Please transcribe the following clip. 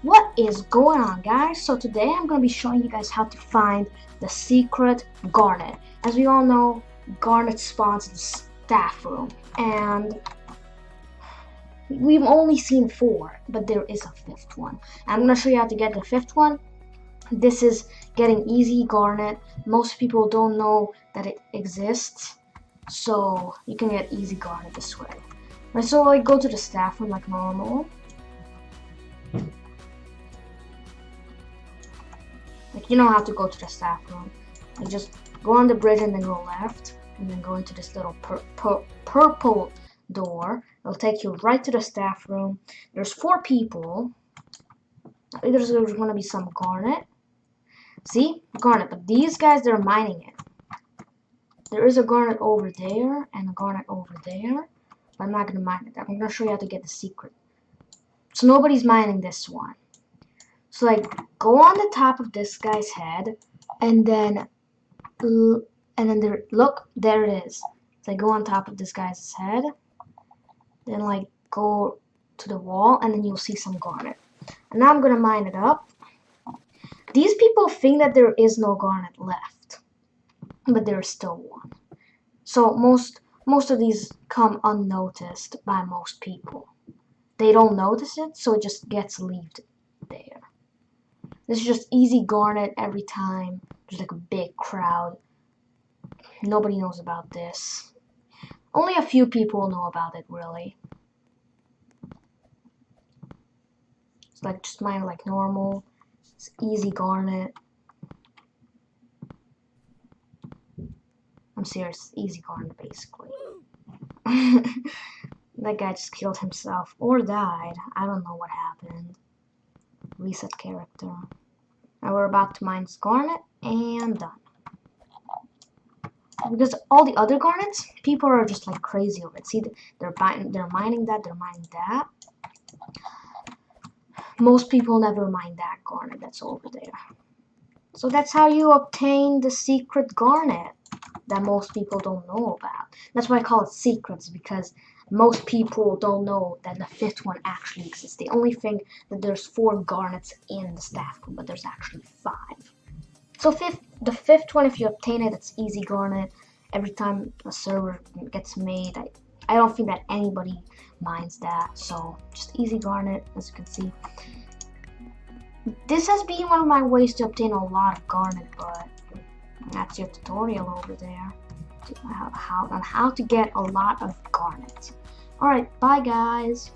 What is going on, guys? So today I'm going to be showing you guys how to find the secret Garnet. As we all know, Garnet spawns in the staff room, and we've only seen 4, but there is a 5th one. I'm going to show you how to get the 5th one. This is getting easy Garnet. Most people don't know that it exists, so you can get easy Garnet this way. Right, so I go to the staff room like normal. Like, you know how to go to the staff room. You just go on the bridge and then go left, and then go into this little purple door. It'll take you right to the staff room. There's 4 people. There's going to be some Garnet. See? Garnet. But these guys, they're mining it. There is a Garnet over there and a Garnet over there. But I'm not going to mine it. I'm going to show you how to get the secret. So nobody's mining this one. So like, go on the top of this guy's head, and then there, look, there it is. So go on top of this guy's head, then like go to the wall, and then you'll see some Garnet. And now I'm gonna mine it up. These people think that there is no Garnet left, but there's still one. So most of these come unnoticed by most people. They don't notice it, so it just gets left there. This is just easy Garnet every time. There's like a big crowd. Nobody knows about this. Only a few people know about it, really. It's like just mine like normal. It's easy Garnet. I'm serious, easy Garnet basically. That guy just killed himself or died. I don't know what happened. Reset character. Now we're about to mine this Garnet, and done. Because all the other Garnets, people are just like crazy over it. See, they're mining that, they're mining that. Most people never mine that Garnet that's over there. So that's how you obtain the secret Garnet that most people don't know about. That's why I call it secrets, because most people don't know that the 5th one actually exists. They only think that there's 4 Garnets in the staff room, but there's actually 5. So the 5th one, if you obtain it, it's easy Garnet. Every time a server gets made, I don't think that anybody minds that. So just easy Garnet, as you can see. This has been one of my ways to obtain a lot of Garnet, but that's your tutorial over there on how to get a lot of Garnet. Alright, bye guys.